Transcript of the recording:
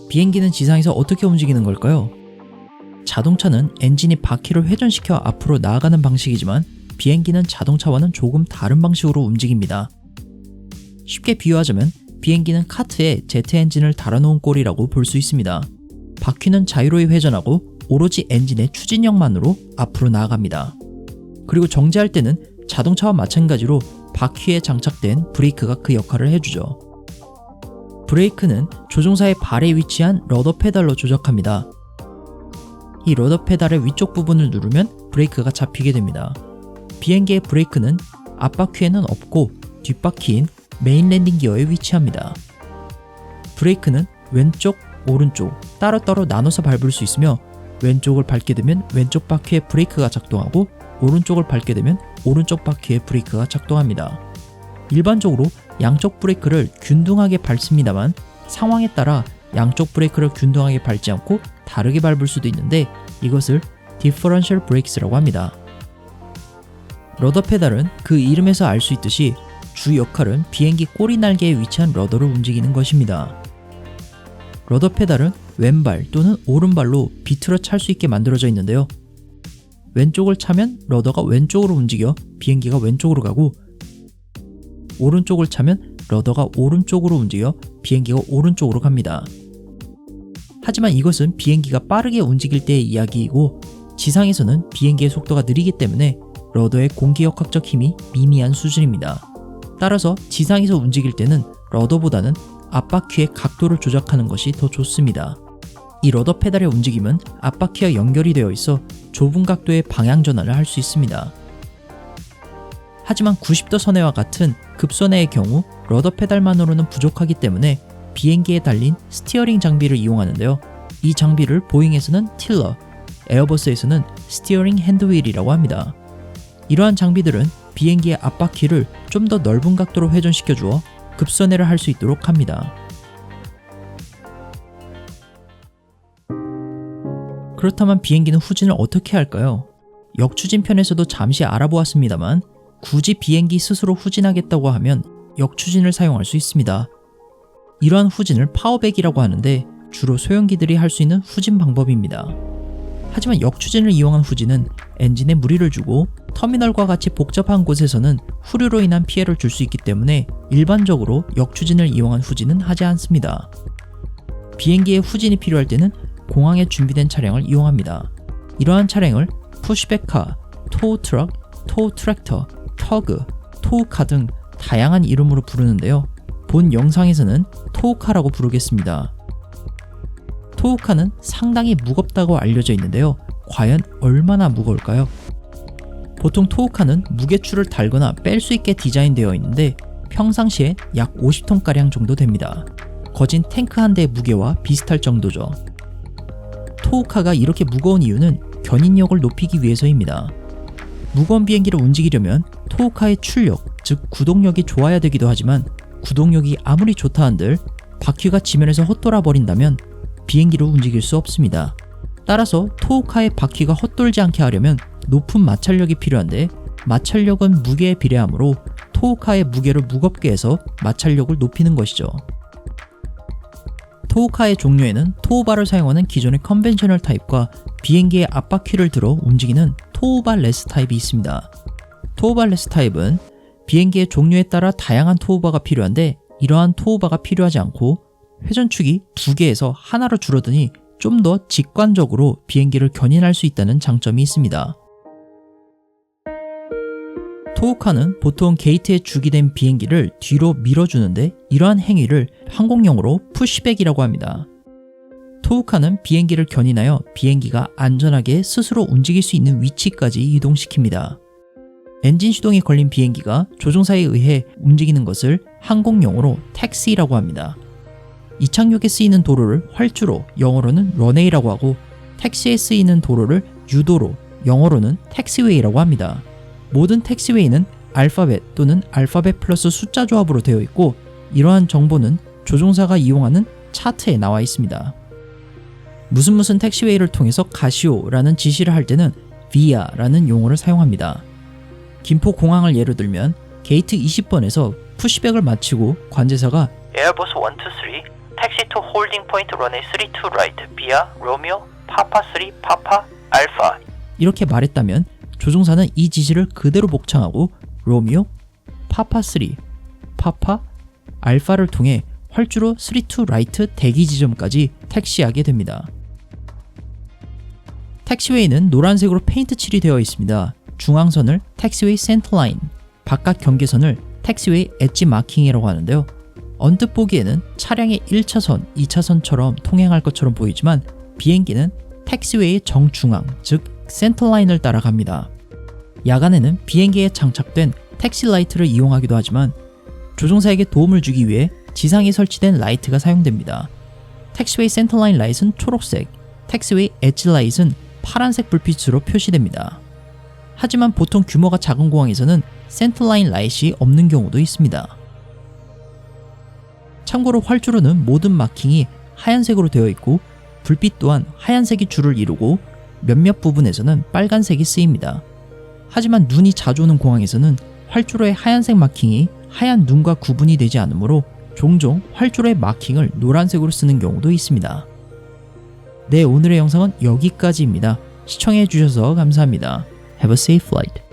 비행기는 지상에서 어떻게 움직이는 걸까요? 자동차는 엔진이 바퀴를 회전시켜 앞으로 나아가는 방식이지만 비행기는 자동차와는 조금 다른 방식으로 움직입니다. 쉽게 비유하자면 비행기는 카트에 제트 엔진을 달아놓은 꼴이라고 볼 수 있습니다. 바퀴는 자유로이 회전하고 오로지 엔진의 추진력만으로 앞으로 나아갑니다. 그리고 정지할 때는 자동차와 마찬가지로 바퀴에 장착된 브레이크가 그 역할을 해주죠. 브레이크는 조종사의 발에 위치한 러더 페달로 조작합니다. 이 러더 페달의 위쪽 부분을 누르면 브레이크가 잡히게 됩니다. 비행기의 브레이크는 앞바퀴에는 없고 뒷바퀴인 메인 랜딩 기어에 위치합니다. 브레이크는 왼쪽, 오른쪽 따로따로 나눠서 밟을 수 있으며 왼쪽을 밟게 되면 왼쪽 바퀴에 브레이크가 작동하고 오른쪽을 밟게 되면 오른쪽 바퀴에 브레이크가 작동합니다. 일반적으로 양쪽 브레이크를 균등하게 밟습니다만 상황에 따라 양쪽 브레이크를 균등하게 밟지 않고 다르게 밟을 수도 있는데 이것을 Differential Brakes라고 합니다. 러더 페달은 그 이름에서 알 수 있듯이 주 역할은 비행기 꼬리 날개에 위치한 러더를 움직이는 것입니다. 러더 페달은 왼발 또는 오른발로 비틀어 찰 수 있게 만들어져 있는데요. 왼쪽을 차면 러더가 왼쪽으로 움직여 비행기가 왼쪽으로 가고 오른쪽을 차면 러더가 오른쪽으로 움직여 비행기가 오른쪽으로 갑니다. 하지만 이것은 비행기가 빠르게 움직일 때의 이야기이고 지상에서는 비행기의 속도가 느리기 때문에 러더의 공기역학적 힘이 미미한 수준입니다. 따라서 지상에서 움직일 때는 러더보다는 앞바퀴의 각도를 조작하는 것이 더 좋습니다. 이 러더 페달의 움직임은 앞바퀴와 연결이 되어 있어 좁은 각도의 방향 전환을 할 수 있습니다. 하지만 90도 선회와 같은 급선회의 경우 러더 페달만으로는 부족하기 때문에 비행기에 달린 스티어링 장비를 이용하는데요. 이 장비를 보잉에서는 틸러, 에어버스에서는 스티어링 핸드휠이라고 합니다. 이러한 장비들은 비행기의 앞바퀴를 좀 더 넓은 각도로 회전시켜 주어 급선회를 할 수 있도록 합니다. 그렇다면 비행기는 후진을 어떻게 할까요? 역추진 편에서도 잠시 알아보았습니다만 굳이 비행기 스스로 후진하겠다고 하면 역추진을 사용할 수 있습니다. 이러한 후진을 파워백이라고 하는데 주로 소형기들이 할 수 있는 후진 방법입니다. 하지만 역추진을 이용한 후진은 엔진에 무리를 주고 터미널과 같이 복잡한 곳에서는 후류로 인한 피해를 줄 수 있기 때문에 일반적으로 역추진을 이용한 후진은 하지 않습니다. 비행기의 후진이 필요할 때는 공항에 준비된 차량을 이용합니다. 이러한 차량을 푸시백카, 토우트럭, 토우트랙터, 터그, 토우카 등 다양한 이름으로 부르는데요. 본 영상에서는 토우카라고 부르겠습니다. 토우카는 상당히 무겁다고 알려져 있는데요. 과연 얼마나 무거울까요? 보통 토우카는 무게추를 달거나 뺄 수 있게 디자인되어 있는데 평상시에 약 50톤가량 정도 됩니다. 거진 탱크 한 대의 무게와 비슷할 정도죠. 토우카가 이렇게 무거운 이유는 견인력을 높이기 위해서입니다. 무거운 비행기를 움직이려면 토우카의 출력, 즉 구동력이 좋아야 되기도 하지만 구동력이 아무리 좋다 한들 바퀴가 지면에서 헛돌아 버린다면 비행기를 움직일 수 없습니다. 따라서 토우카의 바퀴가 헛돌지 않게 하려면 높은 마찰력이 필요한데 마찰력은 무게에 비례하므로 토우카의 무게를 무겁게 해서 마찰력을 높이는 것이죠. 토우카의 종류에는 토우바를 사용하는 기존의 컨벤셔널 타입과 비행기의 앞바퀴를 들어 움직이는 토우바 레스 타입이 있습니다. 토우바 레스 타입은 비행기의 종류에 따라 다양한 토우바가 필요한데 이러한 토우바가 필요하지 않고 회전축이 2개에서 하나로 줄어드니 좀 더 직관적으로 비행기를 견인할 수 있다는 장점이 있습니다. 토우카는 보통 게이트에 주기된 비행기를 뒤로 밀어주는데 이러한 행위를 항공용어로 푸시백이라고 합니다. 토우카는 비행기를 견인하여 비행기가 안전하게 스스로 움직일 수 있는 위치까지 이동시킵니다. 엔진 시동이 걸린 비행기가 조종사에 의해 움직이는 것을 항공용어로 택시라고 합니다. 이착륙에 쓰이는 도로를 활주로, 영어로는 런웨이라고 하고 택시에 쓰이는 도로를 유도로, 영어로는 택시웨이라고 합니다. 모든 택시웨이는 알파벳 또는 알파벳 플러스 숫자 조합으로 되어 있고 이러한 정보는 조종사가 이용하는 차트에 나와 있습니다. 무슨 택시웨이를 통해서 가시오라는 지시를 할 때는 via라는 용어를 사용합니다. 김포공항을 예로 들면 게이트 20번에서 푸시백을 마치고 관제사가 Airbus 123, taxi to holding point runway 32 right via Romeo, Papa 3, Papa, Alpha. 이렇게 말했다면 조종사는 이 지시를 그대로 복창하고 로미오, 파파 3, 파파, 알파를 통해 활주로 32 라이트 대기 지점까지 택시하게 됩니다. 택시웨이는 노란색으로 페인트 칠이 되어 있습니다. 중앙선을 택시웨이 센터라인, 바깥 경계선을 택시웨이 엣지 마킹이라고 하는데요. 언뜻 보기에는 차량의 1차선, 2차선처럼 통행할 것처럼 보이지만 비행기는 택시웨이의 정중앙, 즉 센터라인을 따라갑니다. 야간에는 비행기에 장착된 택시 라이트를 이용하기도 하지만 조종사에게 도움을 주기 위해 지상에 설치된 라이트가 사용됩니다. 택시웨이 센터라인 라이트는 초록색, 택시웨이 엣지 라이트는 파란색 불빛으로 표시됩니다. 하지만 보통 규모가 작은 공항에서는 센터라인 라이트가 없는 경우도 있습니다. 참고로 활주로는 모든 마킹이 하얀색으로 되어 있고 불빛 또한 하얀색이 주를 이루고 몇몇 부분에서는 빨간색이 쓰입니다. 하지만 눈이 자주 오는 공항에서는 활주로의 하얀색 마킹이 하얀 눈과 구분이 되지 않으므로 종종 활주로의 마킹을 노란색으로 쓰는 경우도 있습니다. 네, 오늘의 영상은 여기까지입니다. 시청해주셔서 감사합니다. Have a safe flight.